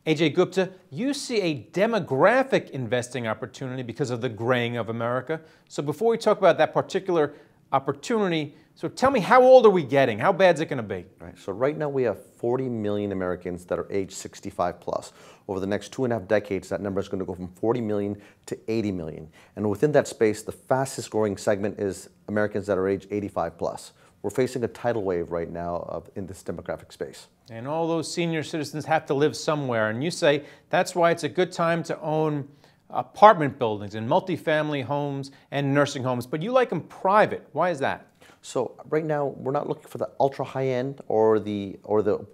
Ajay Gupta, you see a demographic investing opportunity because of the graying of America. So before we talk about that particular opportunity, so tell me, how old are we getting? How bad is it going to be? Right. So right now we have 40 million Americans that are age 65 plus. Over the next 2.5 decades, that number is going to go from 40 million to 80 million. And within that space, the fastest growing segment is Americans that are age 85 plus. We're facing a tidal wave right now in this demographic space. And all those senior citizens have to live somewhere. And you say that's why it's a good time to own apartment buildings and multifamily homes and nursing homes. But you like them private. Why is that? So right now, we're not looking for the ultra high end or the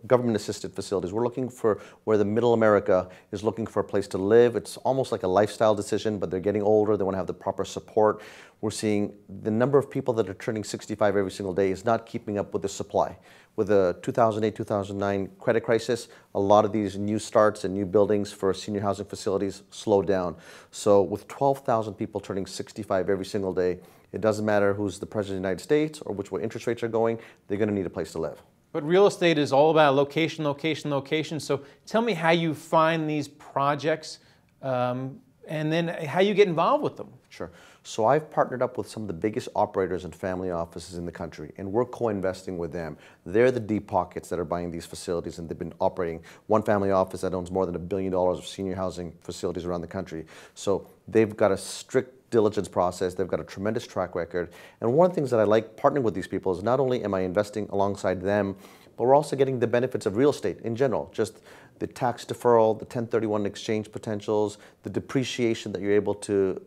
government assisted facilities. We're looking for where the middle America is looking for a place to live. It's almost like a lifestyle decision, but they're getting older. They want to have the proper support. We're seeing the number of people that are turning 65 every single day is not keeping up with the supply. With the 2008-2009 credit crisis, a lot of these new starts and new buildings for senior housing facilities slowed down. So with 12,000 people turning 65 every single day, it doesn't matter who's the president of the United States or which way interest rates are going, they're going to need a place to live. But real estate is all about location, location, location. So tell me how you find these projects and then how you get involved with them. Sure. So I've partnered up with some of the biggest operators and family offices in the country, and we're co-investing with them. They're the deep pockets that are buying these facilities, and they've been operating one family office that owns more than $1 billion of senior housing facilities around the country. So they've got a strict diligence process, they've got a tremendous track record. And one of the things that I like partnering with these people is not only am I investing alongside them, but we're also getting the benefits of real estate in general, just the tax deferral, the 1031 exchange potentials, the depreciation that you're able to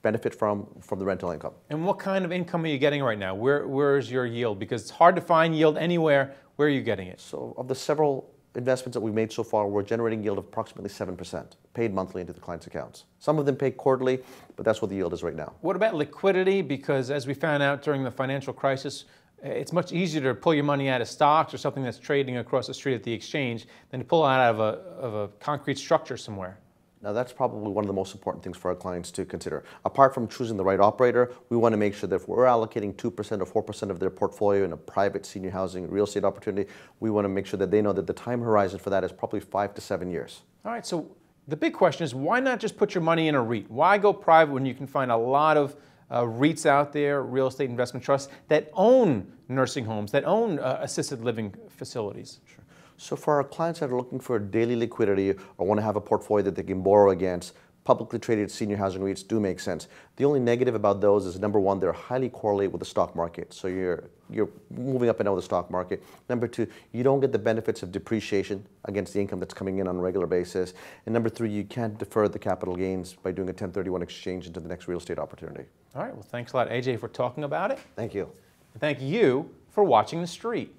benefit from the rental income. And what kind of income are you getting right now? Where is your yield? Because it's hard to find yield anywhere. Where are you getting it? So of the several investments that we've made so far, we're generating yield of approximately 7%, paid monthly into the client's accounts. Some of them pay quarterly, but that's what the yield is right now. What about liquidity? Because as we found out during the financial crisis, it's much easier to pull your money out of stocks or something that's trading across the street at the exchange than to pull it out of a concrete structure somewhere. Now that's probably one of the most important things for our clients to consider. Apart from choosing the right operator, we want to make sure that if we're allocating 2% or 4% of their portfolio in a private senior housing real estate opportunity, we want to make sure that they know that the time horizon for that is probably 5 to 7 years. All right, so the big question is, why not just put your money in a REIT? Why go private when you can find a lot of REITs out there, real estate investment trusts, that own nursing homes, that own assisted living facilities? Sure. So for our clients that are looking for daily liquidity or want to have a portfolio that they can borrow against, publicly traded senior housing REITs do make sense. The only negative about those is, number one, they're highly correlated with the stock market. So you're moving up and down with the stock market. Number two, you don't get the benefits of depreciation against the income that's coming in on a regular basis. And number three, you can't defer the capital gains by doing a 1031 exchange into the next real estate opportunity. All right, well, thanks a lot, Ajay, for talking about it. Thank you. And thank you for watching The Street.